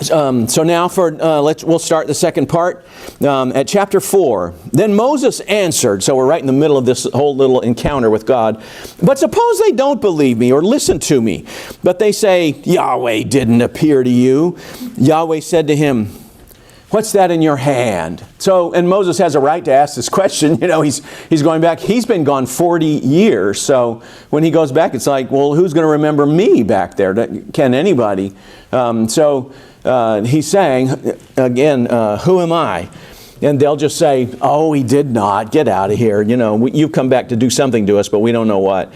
So now we'll start the second part at chapter 4. Then Moses answered, so we're right in the middle of this whole little encounter with God. But suppose they don't believe me or listen to me, but they say, Yahweh didn't appear to you. Yahweh said to him, what's that in your hand? So, and Moses has a right to ask this question. You know, he's going back. He's been gone 40 years. So when he goes back, it's like, well, who's going to remember me back there? Can anybody? He's saying, again, who am I? And they'll just say, oh, he did not. Get out of here. You know, you've come back to do something to us, but we don't know what.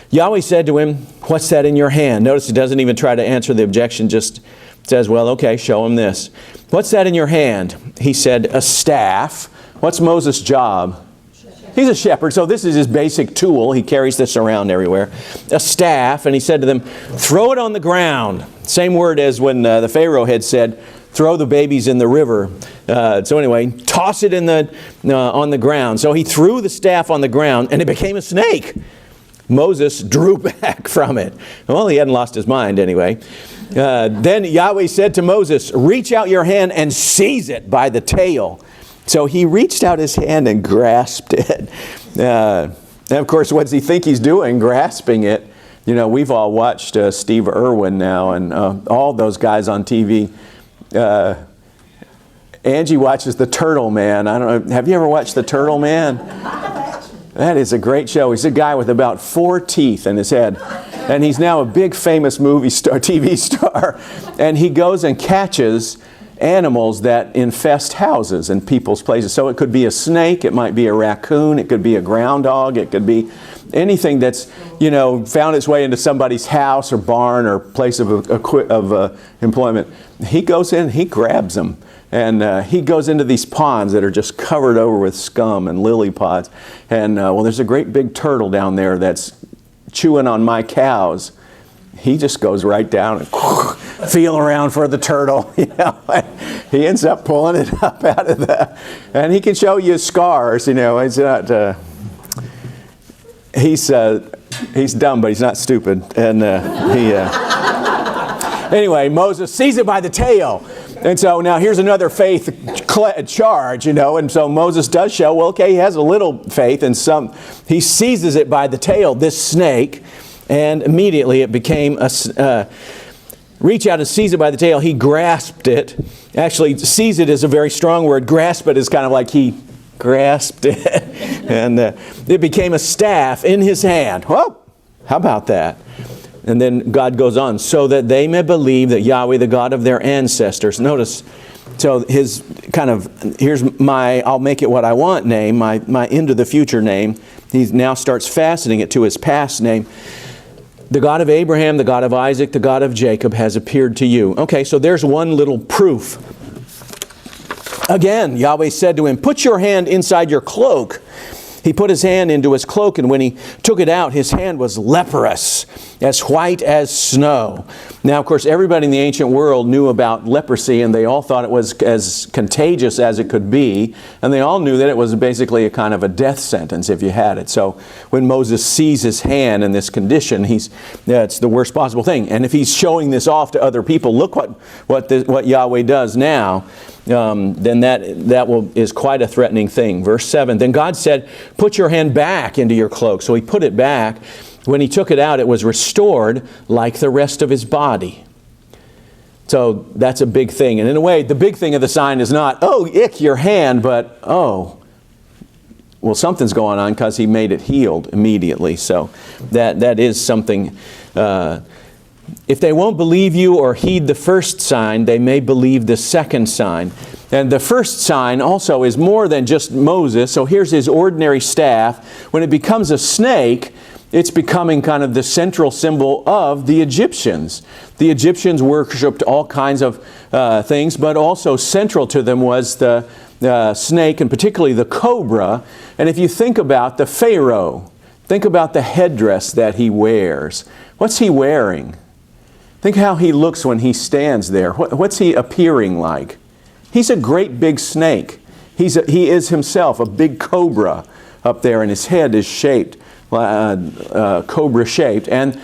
Yahweh said to him, what's that in your hand? Notice he doesn't even try to answer the objection, just says, well, okay, show him this. What's that in your hand? He said, a staff. What's Moses' job? He's a shepherd, so this is his basic tool. He carries this around everywhere. A staff, and he said to them, throw it on the ground. Same word as when the Pharaoh had said, throw the babies in the river. So anyway, toss it in on the ground. So he threw the staff on the ground, and it became a snake. Moses drew back from it. Well, he hadn't lost his mind anyway. Then Yahweh said to Moses, reach out your hand and seize it by the tail. So he reached out his hand and grasped it. And of course, what does he think he's doing, grasping it? You know, we've all watched Steve Irwin now and all those guys on TV. Angie watches The Turtle Man. I don't know. Have you ever watched The Turtle Man? That is a great show. He's a guy with about 4 teeth in his head. And he's now a big famous movie star, TV star. And he goes and catches animals that infest houses and people's places. So it could be a snake, it might be a raccoon, it could be a groundhog, it could be anything that's, you know, found its way into somebody's house or barn or place of employment. He goes in, he grabs them. And he goes into these ponds that are just covered over with scum and lily pods. And, well, there's a great big turtle down there that's chewing on my cows. He just goes right down and feel around for the turtle. You know, he ends up pulling it up out of that. And he can show you scars, you know. It's not, he's dumb, but he's not stupid. And anyway, Moses seized it by the tail. And so now here's another faith charge, you know, and so Moses does show, well, okay, he has a little faith, and he seizes it by the tail, this snake, and immediately it became reach out and seize it by the tail. He grasped it. Actually, seize it is a very strong word. Grasp it is kind of like he grasped it. And it became a staff in his hand. Well, how about that? And then God goes on, so that they may believe that Yahweh, the God of their ancestors. Notice, so his kind of, here's my, I'll make it what I want name, my into the future name. He now starts fastening it to his past name. The God of Abraham, the God of Isaac, the God of Jacob has appeared to you. Okay, so there's one little proof. Again, Yahweh said to him, put your hand inside your cloak. He put his hand into his cloak, and when he took it out, his hand was leprous, as white as snow. Now, of course, everybody in the ancient world knew about leprosy, and they all thought it was as contagious as it could be. And they all knew that it was basically a kind of a death sentence if you had it. So when Moses sees his hand in this condition, it's the worst possible thing. And if he's showing this off to other people, look what Yahweh does now. Then that is quite a threatening thing. Verse 7, then God said, put your hand back into your cloak. So he put it back. When he took it out, it was restored like the rest of his body. So that's a big thing. And in a way, the big thing of the sign is not, oh, ick, your hand, but, oh, well, something's going on because he made it healed immediately. So that is something. If they won't believe you or heed the first sign, they may believe the second sign. And the first sign also is more than just Moses. So here's his ordinary staff. When it becomes a snake, it's becoming kind of the central symbol of the Egyptians. The Egyptians worshipped all kinds of things, but also central to them was the snake, and particularly the cobra. And if you think about the Pharaoh, think about the headdress that he wears. What's he wearing? Think how he looks when he stands there. What's he appearing like? He's a great big snake. He is himself a big cobra. up there, and his head is shaped, cobra shaped. And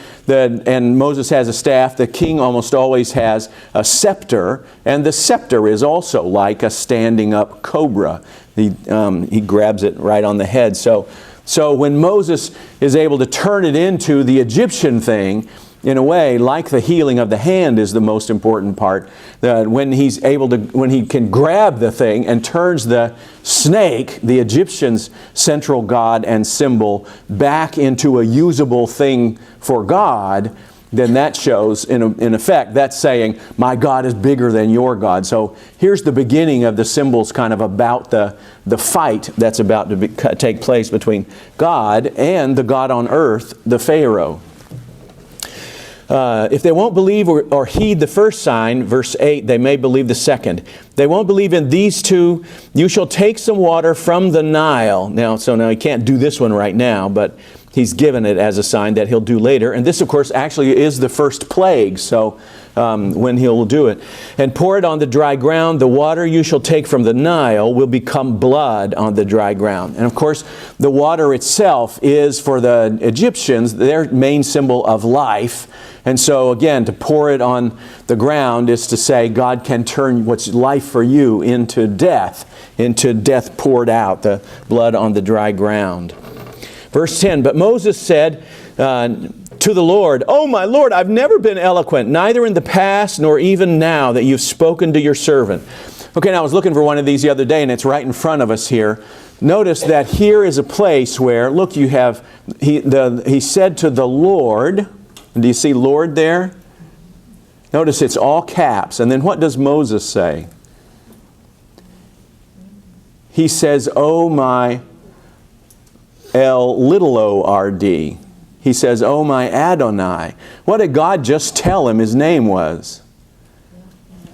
Moses has a staff. The king almost always has a scepter, and the scepter is also like a standing up cobra. He grabs it right on the head. So when Moses is able to turn it into the Egyptian thing, in a way, like the healing of the hand is the most important part. When he can grab the thing and turns the snake, the Egyptians' central god and symbol, back into a usable thing for God, then that shows, in effect, that's saying, my God is bigger than your God. So here's the beginning of the symbols kind of about the fight that's about to take place between God and the God on earth, the Pharaoh. If they won't believe or heed the first sign, verse 8, they may believe the second. They won't believe in these two. You shall take some water from the Nile. Now he can't do this one right now, but he's given it as a sign that he'll do later. And this, of course, actually is the first plague, so when he'll do it. And pour it on the dry ground. The water you shall take from the Nile will become blood on the dry ground. And of course, the water itself is, for the Egyptians, their main symbol of life. And so again, to pour it on the ground is to say God can turn what's life for you into death poured out, the blood on the dry ground. Verse 10, but Moses said to the Lord, "Oh, my Lord, I've never been eloquent, neither in the past nor even now that you've spoken to your servant." Okay, now I was looking for one of these the other day, and it's right in front of us here. Notice that here is a place where, look, you have, he said to the Lord. Do you see Lord there? Notice it's all caps. And then what does Moses say? He says, "Oh my L-O-R-D." He says, "Oh my Adonai." What did God just tell him his name was?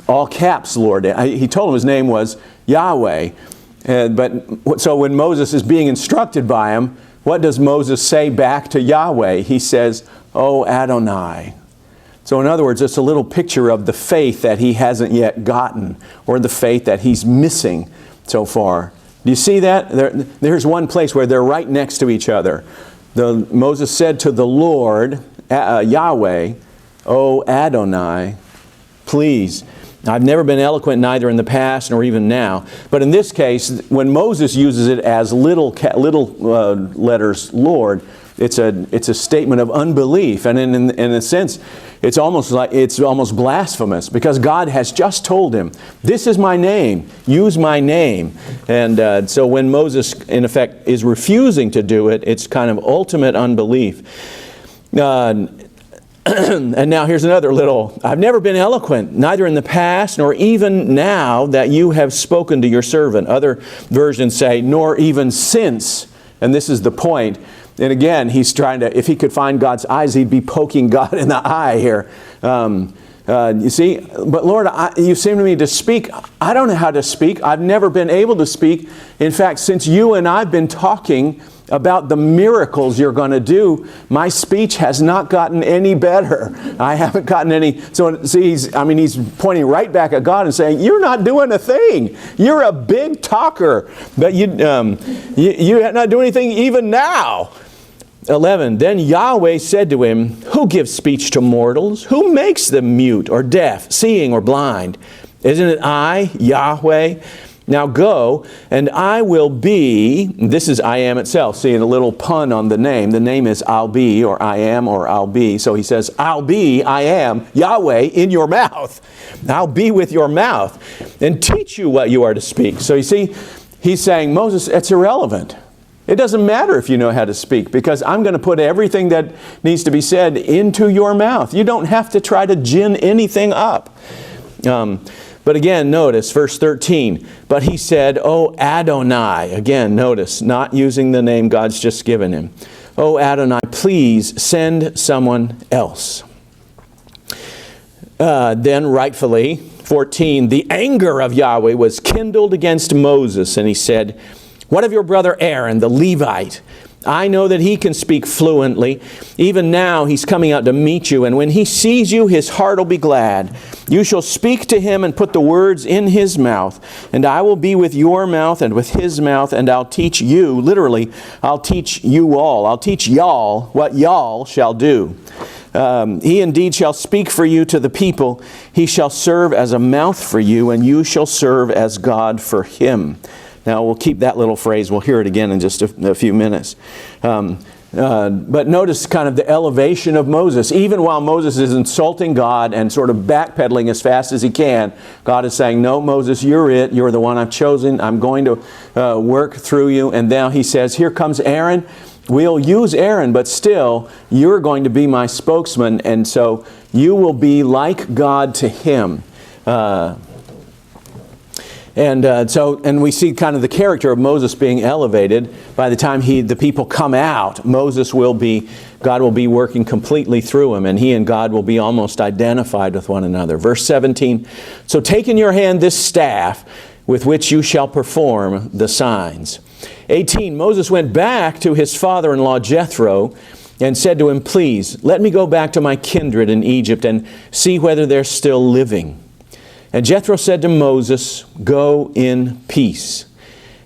All caps, Lord. He told him his name was Yahweh. So when Moses is being instructed by him, what does Moses say back to Yahweh? He says, "Oh Adonai." So in other words, it's a little picture of the faith that he hasn't yet gotten, or the faith that he's missing so far. Do you see that? There's one place where they're right next to each other. Moses said to the Lord, Yahweh, "Oh Adonai, please." I've never been eloquent, neither in the past nor even now. But in this case, when Moses uses it as little letters, Lord, it's a statement of unbelief, and in a sense, it's almost blasphemous, because God has just told him, "This is my name. Use my name." And so when Moses, in effect, is refusing to do it, it's kind of ultimate unbelief. And now here's another little, "I've never been eloquent, neither in the past nor even now that you have spoken to your servant." Other versions say, "nor even since." And this is the point. And again, he's trying to, if he could find God's eyes, he'd be poking God in the eye here. You see, "But Lord, you seem to me to speak. I don't know how to speak. I've never been able to speak. In fact, since you and I have been talking about the miracles you're going to do, my speech has not gotten any better. I haven't gotten any." So see, he's pointing right back at God and saying, "You're not doing a thing. You're a big talker, but you're not doing anything even now." 11, then Yahweh said to him, "Who gives speech to mortals? Who makes them mute or deaf, seeing or blind? Isn't it I, Yahweh? Now go, and I will be," this is I am itself, seeing a little pun on the name. The name is I'll be, or I am, or I'll be. So he says, "I'll be, I am, Yahweh in your mouth. I'll be with your mouth and teach you what you are to speak." So you see, he's saying, Moses, it's irrelevant. It doesn't matter if you know how to speak, because I'm going to put everything that needs to be said into your mouth. You don't have to try to gin anything up. But again, notice verse 13. But he said, "Oh Adonai." Again, notice, not using the name God's just given him. "Oh Adonai, please send someone else." Then rightfully, 14, the anger of Yahweh was kindled against Moses, and he said, "What of your brother Aaron, the Levite? I know that he can speak fluently. Even now he's coming out to meet you, and when he sees you, his heart will be glad. You shall speak to him and put the words in his mouth, and I will be with your mouth and with his mouth, and I'll teach you," literally, I'll teach you all. I'll teach y'all what y'all shall do. He indeed shall speak for you to the people. He shall serve as a mouth for you, and you shall serve as God for him. Now, we'll keep that little phrase. We'll hear it again in just a few minutes. But notice kind of the elevation of Moses. Even while Moses is insulting God and sort of backpedaling as fast as he can, God is saying, "No, Moses, you're it. You're the one I've chosen. I'm going to work through you." And now he says, "Here comes Aaron. We'll use Aaron, but still, you're going to be my spokesman. And so you will be like God to him." And we see kind of the character of Moses being elevated. By the time the people come out, God will be working completely through him, and he and God will be almost identified with one another. Verse 17, "So take in your hand this staff with which you shall perform the signs." 18, Moses went back to his father-in-law Jethro and said to him, "Please, let me go back to my kindred in Egypt and see whether they're still living." And Jethro said to Moses, "Go in peace."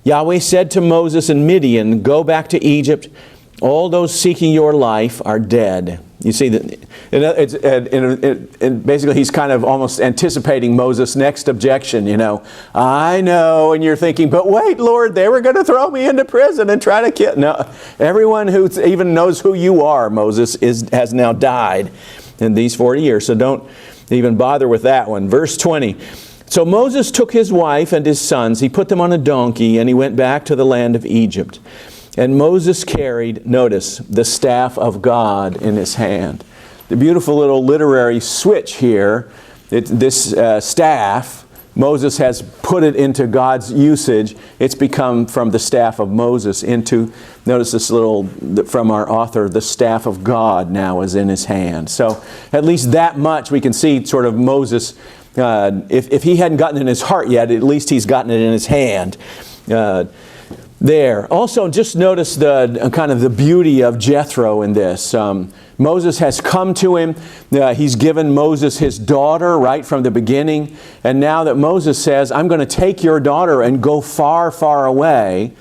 Yahweh said to Moses in Midian, "Go back to Egypt. All those seeking your life are dead." You see, basically he's kind of almost anticipating Moses' next objection, "I know," and you're thinking, "But wait, Lord, they were going to throw me into prison and try to kill." No, everyone who even knows who you are, Moses, has now died in these 40 years, so don't even bother with that one. Verse 20, "So Moses took his wife and his sons, he put them on a donkey, and he went back to the land of Egypt. And Moses carried," notice, "the staff of God in his hand." The beautiful little literary switch here, this staff, Moses has put it into God's usage. It's become from the staff of Moses into, notice this little, from our author, "the staff of God now is in his hand." So at least that much we can see sort of Moses, if he hadn't gotten it in his heart yet, at least he's gotten it in his hand. There. Also, just notice the kind of the beauty of Jethro in this. Moses has come to him. He's given Moses his daughter right from the beginning. And now that Moses says, "I'm going to take your daughter and go far, far away,"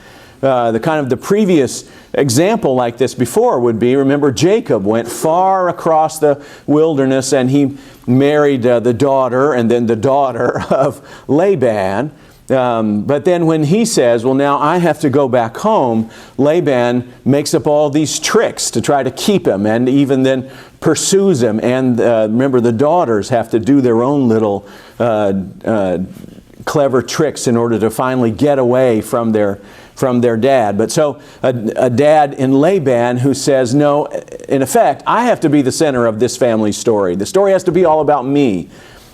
the previous example like this before would be, remember, Jacob went far across the wilderness and he married the daughter and then the daughter of Laban. But then when he says, "Well, now I have to go back home," Laban makes up all these tricks to try to keep him, and even then pursues him. And remember, the daughters have to do their own little clever tricks in order to finally get away from their dad. But so a dad in Laban who says, "No, in effect, I have to be the center of this family story. The story has to be all about me."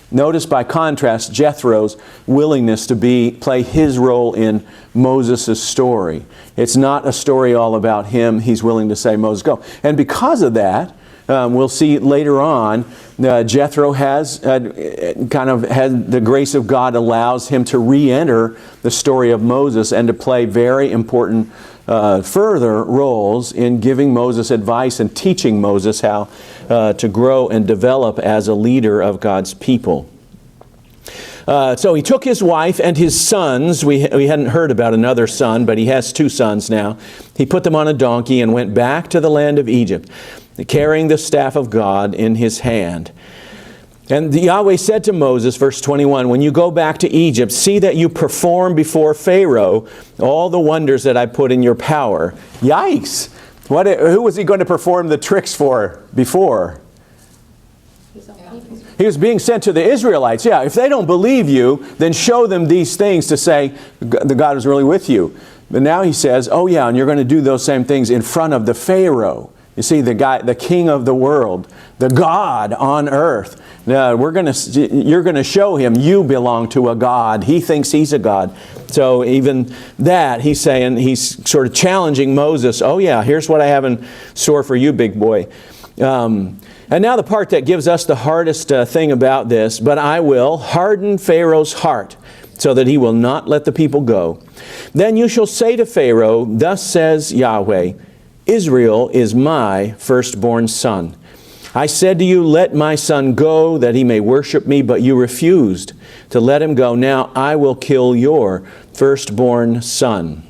Notice by contrast Jethro's willingness to play his role in Moses' story. It's not a story all about him. He's willing to say, "Moses, go." And because of that, we'll see later on, Jethro has the grace of God allows him to re-enter the story of Moses and to play very important further roles in giving Moses advice and teaching Moses how to grow and develop as a leader of God's people. So he took his wife and his sons. We hadn't heard about another son, but he has two sons now. He put them on a donkey and went back to the land of Egypt, carrying the staff of God in his hand. And Yahweh said to Moses, verse 21, "When you go back to Egypt, see that you perform before Pharaoh all the wonders that I put in your power." Yikes! Who was he going to perform the tricks for before? He was being sent to the Israelites. Yeah, if they don't believe you, then show them these things to say the God is really with you. But now he says, "Oh yeah, and you're going to do those same things in front of the Pharaoh." You see, the king of the world, the God on earth. Now, you're going to show him you belong to a God. He thinks he's a God. So even that, he's saying, he's sort of challenging Moses. "Oh yeah, here's what I have in store for you, big boy." And now the part that gives us the hardest thing about this, "But I will harden Pharaoh's heart, so that he will not let the people go. Then you shall say to Pharaoh, 'Thus says Yahweh, Israel is my firstborn son. I said to you, let my son go that he may worship me, but you refused to let him go. Now I will kill your firstborn son.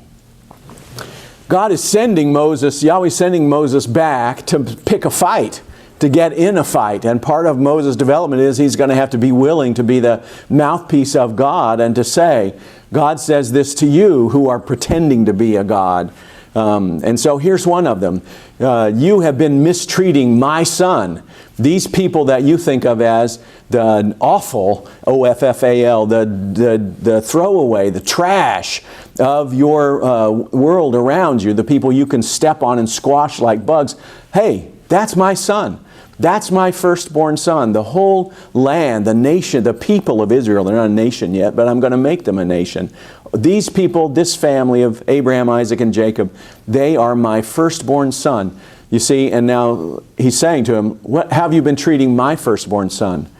God is sending Moses, Yahweh's sending Moses back to pick a fight, to get in a fight. And part of Moses' development is he's going to have to be willing to be the mouthpiece of God and to say, God says this to you who are pretending to be a God. And so here's one of them. You have been mistreating my son. These people that you think of as the awful, O-F-F-A-L, the throwaway, the trash of your world around you, the people you can step on and squash like bugs. Hey, that's my son. That's my firstborn son. The whole land, the nation, the people of Israel, they're not a nation yet, but I'm going to make them a nation. These people, this family of Abraham, Isaac, and Jacob, they are my firstborn son. You see, and now he's saying to him, how have you been treating my firstborn son?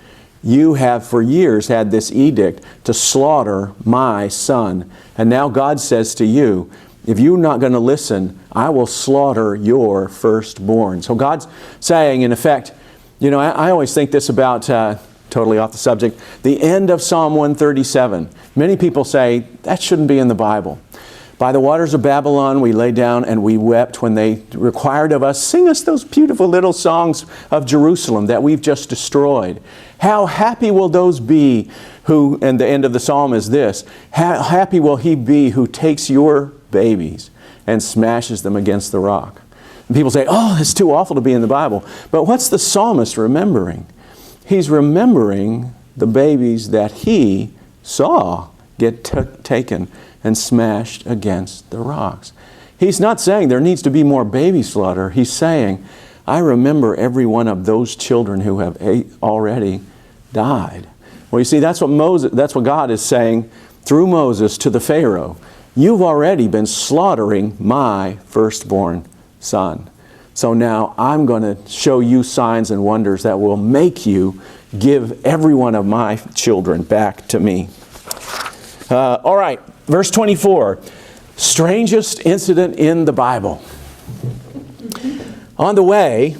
You have for years had this edict to slaughter my son. And now God says to you, if you're not going to listen, I will slaughter your firstborn. So God's saying, in effect, you know, I always think this about, totally off the subject, the end of Psalm 137. Many people say, that shouldn't be in the Bible. By the waters of Babylon we lay down and we wept when they required of us, sing us those beautiful little songs of Jerusalem that we've just destroyed. How happy will those be who, and the end of the psalm is this, how happy will he be who takes your babies and smashes them against the rock. And people say, oh, it's too awful to be in the Bible. But what's the psalmist remembering? He's remembering the babies that he saw get taken and smashed against the rocks. He's not saying there needs to be more baby slaughter. He's saying, I remember every one of those children who have already died. Well, you see, that's what God is saying through Moses to the Pharaoh. You've already been slaughtering my firstborn son. So now I'm going to show you signs and wonders that will make you give every one of my children back to me. All right, verse 24. Strangest incident in the Bible. On the way,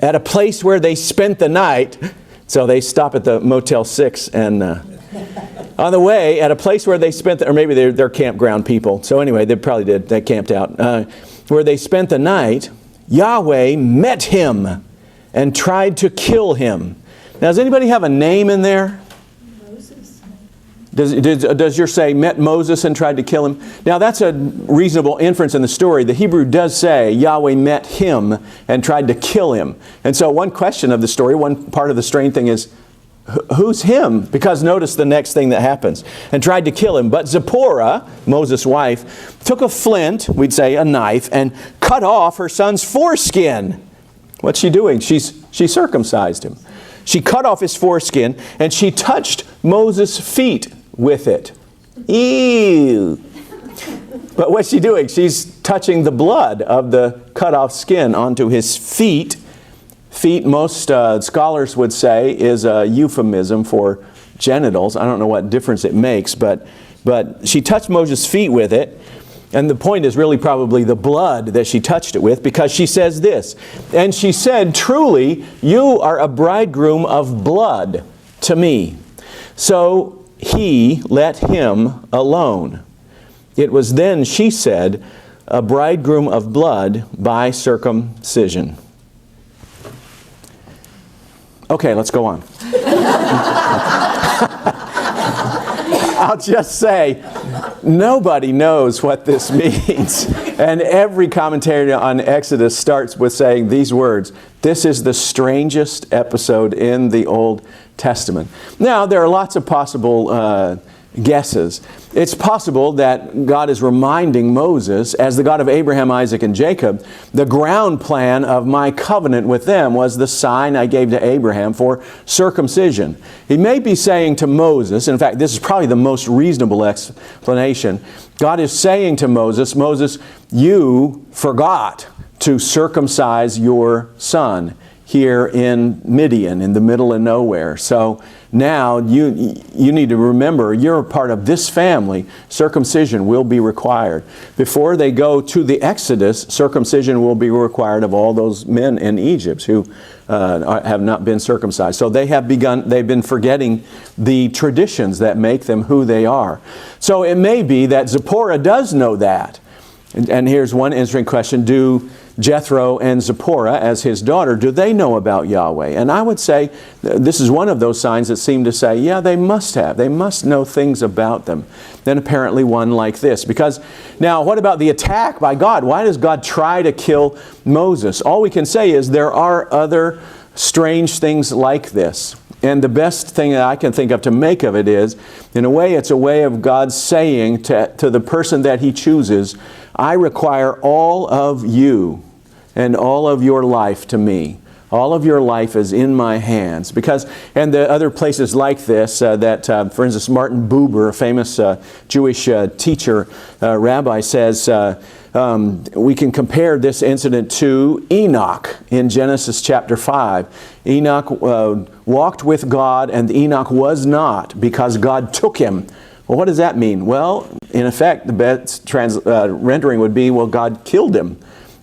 at a place where they spent the night, so they stop at the Motel 6 and... on the way, at a place where they spent, or maybe they're campground people. So anyway, they probably did. They camped out. Where they spent the night, Yahweh met him and tried to kill him. Now, does anybody have a name in there? Moses. Does yours say met Moses and tried to kill him? Now, that's a reasonable inference in the story. The Hebrew does say Yahweh met him and tried to kill him. And so one question of the story, one part of the strange thing is, who's him? Because notice the next thing that happens. And tried to kill him. But Zipporah, Moses' wife, took a flint, we'd say a knife, and cut off her son's foreskin. What's she doing? She circumcised him. She cut off his foreskin and she touched Moses' feet with it. Ew! But what's she doing? She's touching the blood of the cut off skin onto his feet. Feet, most scholars would say, is a euphemism for genitals. I don't know what difference it makes, but she touched Moses' feet with it. And the point is really probably the blood that she touched it with, because she says this, and she said, truly, you are a bridegroom of blood to me. So he let him alone. It was then, she said, a bridegroom of blood by circumcision. Okay, let's go on. I'll just say, nobody knows what this means. And every commentary on Exodus starts with saying these words, this is the strangest episode in the Old Testament. Now, there are lots of possible guesses. It's possible that God is reminding Moses, as the God of Abraham, Isaac, and Jacob, the ground plan of my covenant with them was the sign I gave to Abraham for circumcision. He may be saying to Moses, in fact, this is probably the most reasonable explanation, God is saying to Moses, Moses, you forgot to circumcise your son. here in Midian, in the middle of nowhere. So now you need to remember you're a part of this family. Circumcision will be required. Before they go to the Exodus, circumcision will be required of all those men in Egypt who have not been circumcised. So they've been forgetting the traditions that make them who they are. So it may be that Zipporah does know that. And here's one interesting question. Do Jethro and Zipporah, as his daughter, do they know about Yahweh? And I would say this is one of those signs that seem to say, yeah, they must have. They must know things about them. Then apparently one like this. Because now, what about the attack by God? Why does God try to kill Moses? All we can say is there are other strange things like this. And the best thing that I can think of to make of it is, in a way, it's a way of God saying to the person that He chooses, I require all of you and all of your life to me. All of your life is in my hands. Because, and the other places like this, for instance, Martin Buber, a famous Jewish teacher, rabbi, says, we can compare this incident to Enoch in Genesis chapter 5. Enoch walked with God, and Enoch was not, because God took him. Well, what does that mean? Well, in effect, the best rendering would be, well, God killed him.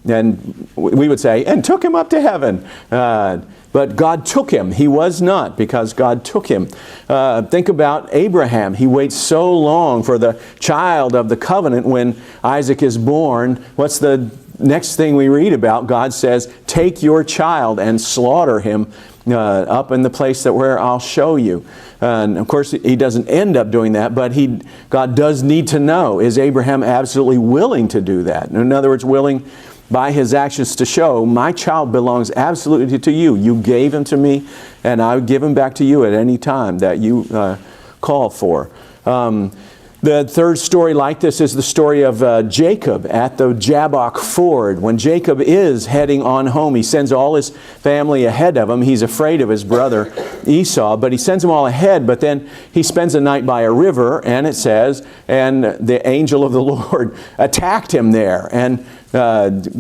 And we would say, and took him up to heaven. But God took him. He was not, because God took him. Think about Abraham. He waits so long for the child of the covenant when Isaac is born. What's the next thing we read about? God says, take your child and slaughter him up in the place where I'll show you. And of course, he doesn't end up doing that, but God does need to know, is Abraham absolutely willing to do that? In other words, willing by his actions to show, my child belongs absolutely to you. You gave him to me, and I would give him back to you at any time that you call for. The third story like this is the story of Jacob at the Jabbok Ford. When Jacob is heading on home, he sends all his family ahead of him. He's afraid of his brother Esau, but he sends them all ahead. But then he spends the night by a river, and it says, and the angel of the Lord attacked him there and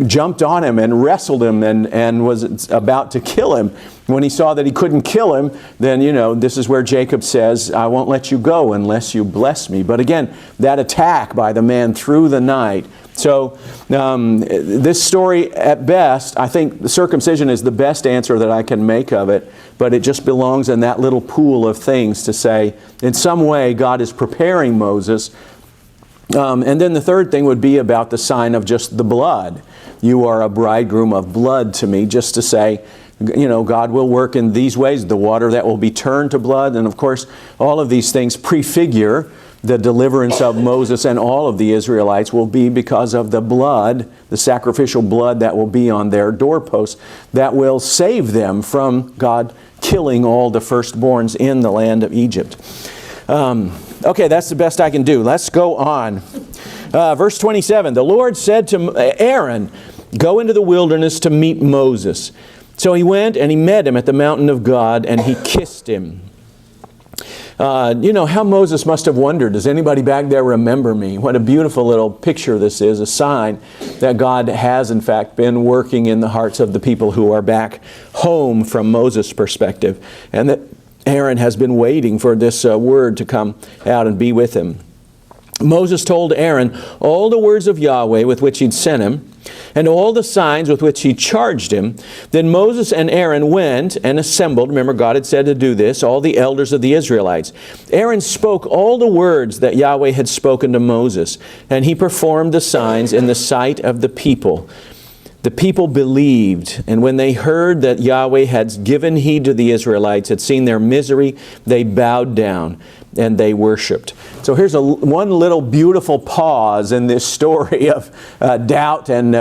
jumped on him and wrestled him and was about to kill him. When he saw that he couldn't kill him, then, this is where Jacob says, I won't let you go unless you bless me. But again, that attack by the man through the night. So this story, at best, I think the circumcision is the best answer that I can make of it. But it just belongs in that little pool of things to say, in some way, God is preparing Moses. And then the third thing would be about the sign of just the blood. You are a bridegroom of blood to me, just to say, God will work in these ways. The water that will be turned to blood. And of course, all of these things prefigure the deliverance of Moses and all of the Israelites will be because of the blood, the sacrificial blood that will be on their doorposts, that will save them from God killing all the firstborns in the land of Egypt. Okay, that's the best I can do. Let's go on. Verse 27, the Lord said to Aaron, go into the wilderness to meet Moses. So he went and he met him at the mountain of God, and he kissed him. How Moses must have wondered, does anybody back there remember me? What a beautiful little picture this is, a sign that God has in fact been working in the hearts of the people who are back home from Moses' perspective. And that Aaron has been waiting for this word to come out and be with him. Moses told Aaron all the words of Yahweh with which he'd sent him, and all the signs with which he charged him. Then Moses and Aaron went and assembled, remember God had said to do this, all the elders of the Israelites. Aaron spoke all the words that Yahweh had spoken to Moses, and he performed the signs in the sight of the people. The people believed, and when they heard that Yahweh had given heed to the Israelites, had seen their misery, they bowed down and they worshiped. So here's one little beautiful pause in this story of doubt and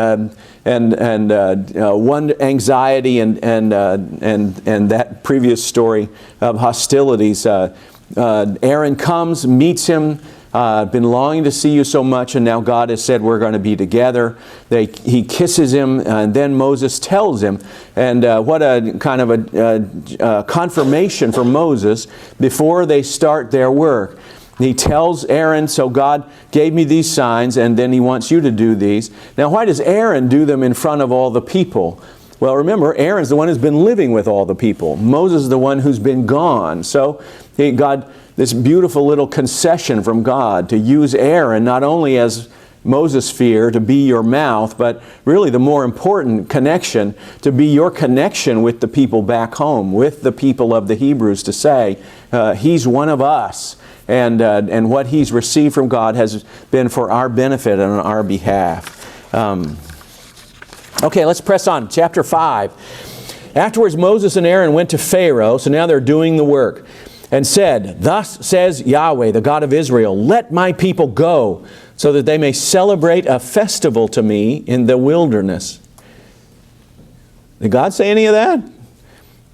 one anxiety and that previous story of hostilities. Aaron comes, meets him. Been longing to see you so much, and now God has said we're going to be together. He kisses him, and then Moses tells him. And what a kind of a confirmation for Moses before they start their work. He tells Aaron, so God gave me these signs, and then he wants you to do these. Now, why does Aaron do them in front of all the people? Well, remember, Aaron's the one who's been living with all the people. Moses is the one who's been gone. So God, this beautiful little concession from God to use Aaron not only as Moses' fear to be your mouth, but really the more important connection to be your connection with the people back home, with the people of the Hebrews, to say, he's one of us. And what he's received from God has been for our benefit and on our behalf. Okay, let's press on. Chapter 5. Afterwards Moses and Aaron went to Pharaoh, so now they're doing the work, and said, "Thus says Yahweh, the God of Israel, let my people go, so that they may celebrate a festival to me in the wilderness." Did God say any of that?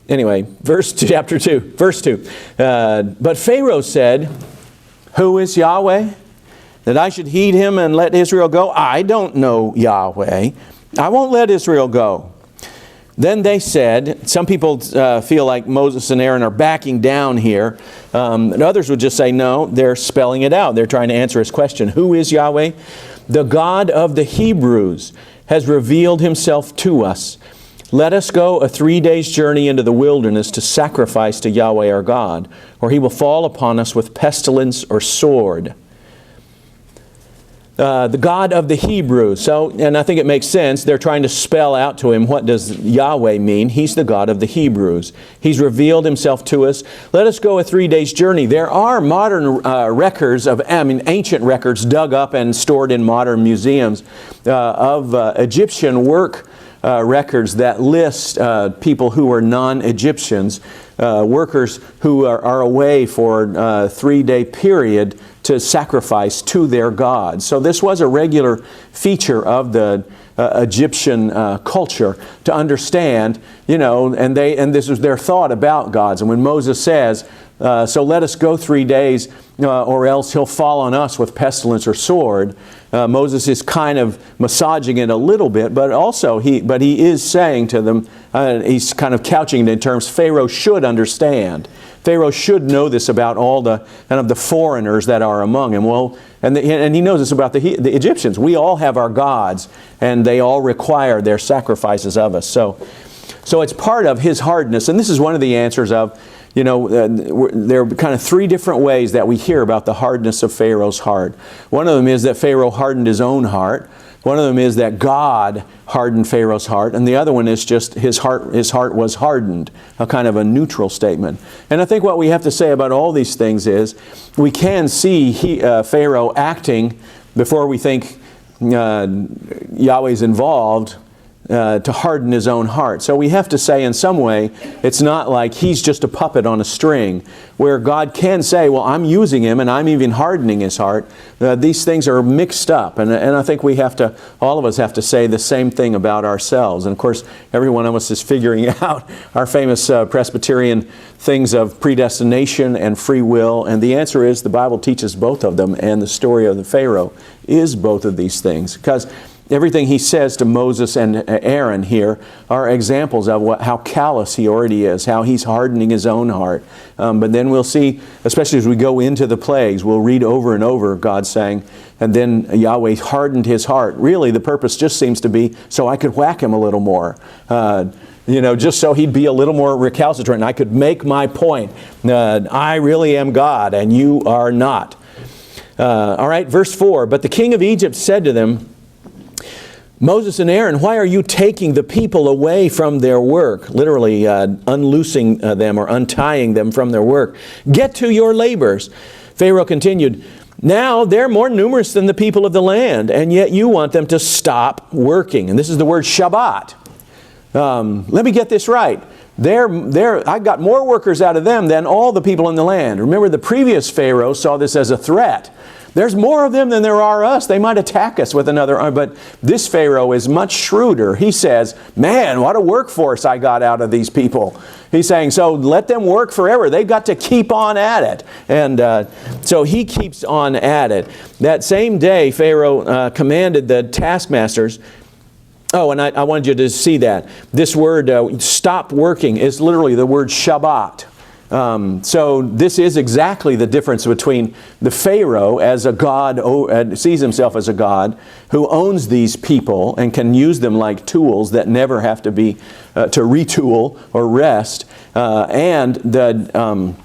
Anyway, chapter 2, verse 2. But Pharaoh said, "Who is Yahweh, that I should heed him and let Israel go? I don't know Yahweh. I won't let Israel go." Then they said, some people feel like Moses and Aaron are backing down here. And others would just say, no, they're spelling it out. They're trying to answer his question. Who is Yahweh? The God of the Hebrews has revealed himself to us. Let us go a 3 days journey into the wilderness to sacrifice to Yahweh our God, or he will fall upon us with pestilence or sword. The God of the Hebrews. So, and I think it makes sense. They're trying to spell out to him, what does Yahweh mean? He's the God of the Hebrews. He's revealed himself to us. Let us go a 3 days journey. There are modern records ancient records dug up and stored in modern museums of Egyptian work records that list people who are non-Egyptians, workers who are away for a 3-day period to sacrifice to their gods. So this was a regular feature of the Egyptian culture to understand, and this was their thought about gods. And when Moses says, so let us go 3 days, or else he'll fall on us with pestilence or sword, Moses is kind of massaging it a little bit, but also he is saying to them, he's kind of couching it in terms Pharaoh should understand. Pharaoh should know this about all the kind of the foreigners that are among him. Well, and he knows this about the Egyptians. We all have our gods, and they all require their sacrifices of us. So it's part of his hardness, and this is one of the answers of, there are kind of 3 different ways that we hear about the hardness of Pharaoh's heart. One of them is that Pharaoh hardened his own heart. One of them is that God hardened Pharaoh's heart. And the other one is just his heart was hardened, a kind of a neutral statement. And I think what we have to say about all these things is we can see Pharaoh acting before we think Yahweh's involved, to harden his own heart. So we have to say in some way, it's not like he's just a puppet on a string, where God can say, well, I'm using him and I'm even hardening his heart. These things are mixed up. And I think all of us have to say the same thing about ourselves. And of course, every one of us is figuring out our famous Presbyterian things of predestination and free will. And the answer is the Bible teaches both of them. And the story of the Pharaoh is both of these things. Because everything he says to Moses and Aaron here are examples of how callous he already is, how he's hardening his own heart. But then we'll see, especially as we go into the plagues, we'll read over and over God saying, and then Yahweh hardened his heart. Really, the purpose just seems to be so I could whack him a little more. Just so he'd be a little more recalcitrant and I could make my point. I really am God and you are not. All right, verse 4. But the king of Egypt said to them, Moses and Aaron, why are you taking the people away from their work? Literally unloosing them or untying them from their work. Get to your labors. Pharaoh continued, now they're more numerous than the people of the land, and yet you want them to stop working. And this is the word Shabbat. Let me get this right. I got more workers out of them than all the people in the land. Remember, the previous Pharaoh saw this as a threat. There's more of them than there are us. They might attack us with another army. But this Pharaoh is much shrewder. He says, man, what a workforce I got out of these people. He's saying, so let them work forever. They've got to keep on at it. And so he keeps on at it. That same day, Pharaoh commanded the taskmasters. Oh, and I wanted you to see that. This word, stop working, is literally the word Shabbat. So this is exactly the difference between the Pharaoh as a god, sees himself as a god, who owns these people and can use them like tools that never have to be to retool or rest, and the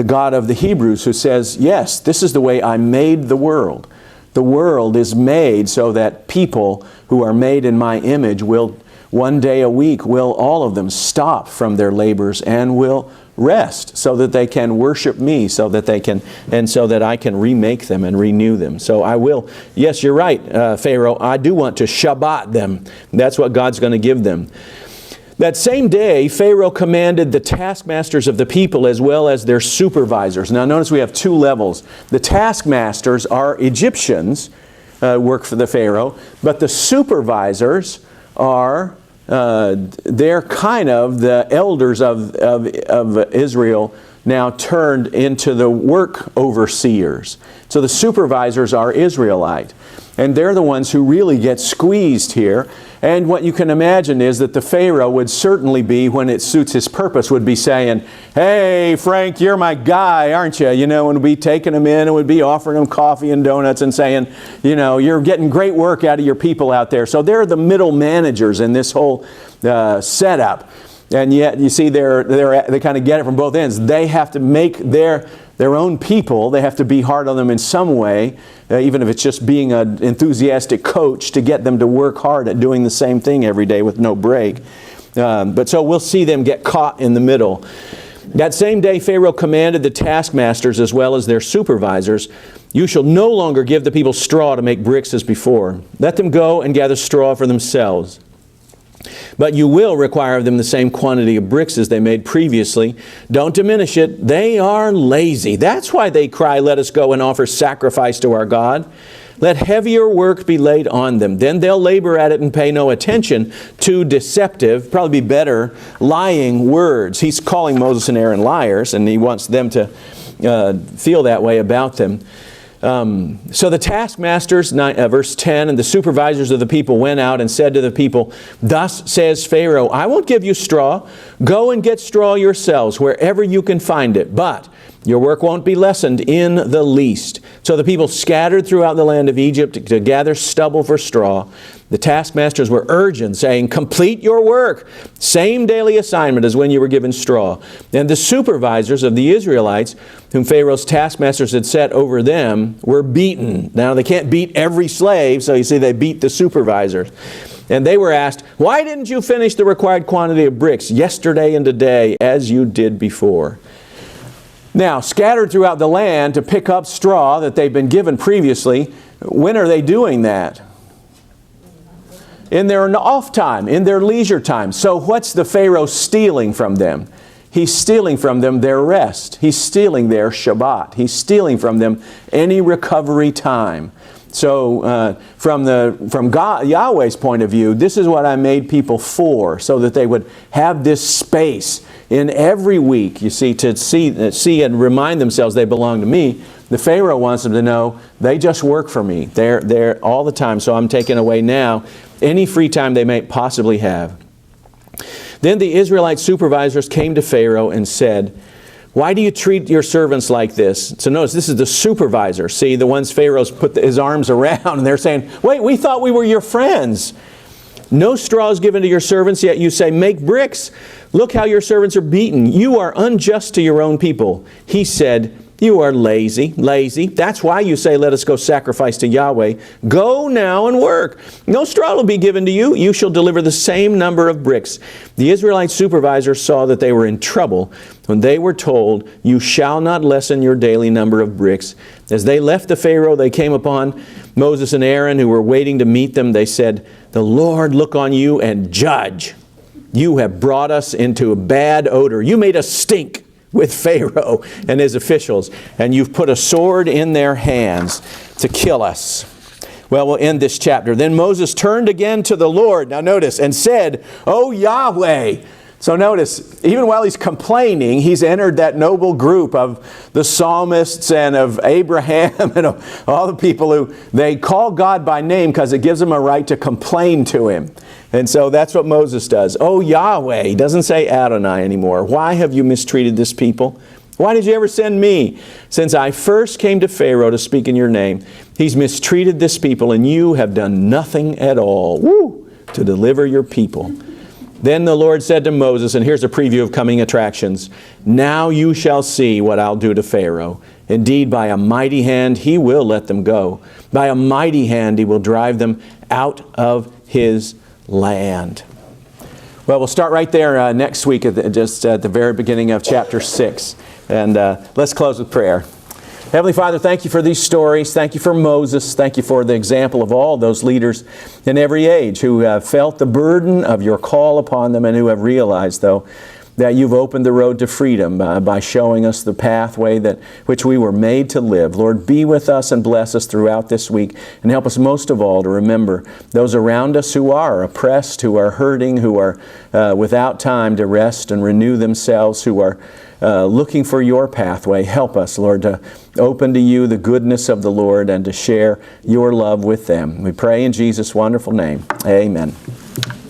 God of the Hebrews, who says, yes, this is the way I made the world. The world is made so that people who are made in my image will, one day a week, will all of them stop from their labors and will rest so that they can worship me, so that they can, and so that I can remake them and renew them. So I will, yes, you're right, Pharaoh, I do want to Shabbat them. That's what God's going to give them. That same day, Pharaoh commanded the taskmasters of the people as well as their supervisors. Now notice we have two levels. The taskmasters are Egyptians, work for the Pharaoh, but the supervisors are, they're kind of the elders of Israel now turned into the work overseers. So the supervisors are Israelite. And they're the ones who really get squeezed here. And what you can imagine is that the Pharaoh would certainly be, when it suits his purpose, would be saying, hey, Frank, you're my guy, aren't you? You know, and would be taking them in and would be offering them coffee and donuts and saying, you know, you're getting great work out of your people out there. So they're the middle managers in this whole setup. And yet, you see, they kind of get it from both ends. They have to make their own people, they have to be hard on them in some way, even if it's just being an enthusiastic coach to get them to work hard at doing the same thing every day with no break. But so we'll see them get caught in the middle. That same day, Pharaoh commanded the taskmasters as well as their supervisors, you shall no longer give the people straw to make bricks as before. Let them go and gather straw for themselves. But you will require of them the same quantity of bricks as they made previously. Don't diminish it. They are lazy. That's why they cry, let us go and offer sacrifice to our God. Let heavier work be laid on them. Then they'll labor at it and pay no attention to deceptive, probably be better, lying words. He's calling Moses and Aaron liars, and he wants them to feel that way about them. So the taskmasters, verse 10, and the supervisors of the people went out and said to the people, thus says Pharaoh, I won't give you straw. Go and get straw yourselves wherever you can find it. But your work won't be lessened in the least. So the people scattered throughout the land of Egypt to gather stubble for straw. The taskmasters were urgent, saying, complete your work. Same daily assignment as when you were given straw. And the supervisors of the Israelites, whom Pharaoh's taskmasters had set over them, were beaten. Now they can't beat every slave, so you see they beat the supervisors. And they were asked, why didn't you finish the required quantity of bricks yesterday and today as you did before? Now, scattered throughout the land to pick up straw that they've been given previously, when are they doing that? In their off time, in their leisure time. So what's the Pharaoh stealing from them? He's stealing from them their rest. He's stealing their Shabbat. He's stealing from them any recovery time. So from God, Yahweh's point of view, this is what I made people for, so that they would have this space in every week, you see, to see and remind themselves they belong to me. The Pharaoh wants them to know they just work for me. They're there all the time, so I'm taking away now any free time they may possibly have. Then the Israelite supervisors came to Pharaoh and said, why do you treat your servants like this? So notice, this is the supervisor. See, the ones Pharaoh's put his arms around, and they're saying, wait, we thought we were your friends. No straw is given to your servants, yet you say, make bricks. Look how your servants are beaten. You are unjust to your own people. He said, you are lazy. That's why you say, let us go sacrifice to Yahweh. Go now and work. No straw will be given to you. You shall deliver the same number of bricks. The Israelite supervisors saw that they were in trouble when they were told, you shall not lessen your daily number of bricks. As they left the Pharaoh, they came upon Moses and Aaron, who were waiting to meet them. They said, the Lord look on you and judge. You have brought us into a bad odor. You made us stink with Pharaoh and his officials, and you've put a sword in their hands to kill us. Well, we'll end this chapter. Then Moses turned again to the Lord, now notice, and said, O Yahweh, So notice, even while he's complaining, he's entered that noble group of the psalmists and of Abraham and of all the people who they call God by name because it gives them a right to complain to him. And so that's what Moses does. Oh Yahweh, he doesn't say Adonai anymore. Why have you mistreated this people? Why did you ever send me? Since I first came to Pharaoh to speak in your name, he's mistreated this people, and you have done nothing at all, to deliver your people. Then the Lord said to Moses, and here's a preview of coming attractions, now you shall see what I'll do to Pharaoh. Indeed, by a mighty hand he will let them go. By a mighty hand he will drive them out of his land. Well, we'll start right there next week, just at the very beginning of chapter 6. And let's close with prayer. Heavenly Father, thank you for these stories. Thank you for Moses. Thank you for the example of all those leaders in every age who have felt the burden of your call upon them and who have realized, though, that you've opened the road to freedom by showing us the pathway which we were made to live. Lord, be with us and bless us throughout this week, and help us most of all to remember those around us who are oppressed, who are hurting, who are without time to rest and renew themselves, who are looking for your pathway. Help us, Lord, to open to you the goodness of the Lord and to share your love with them. We pray in Jesus' wonderful name. Amen.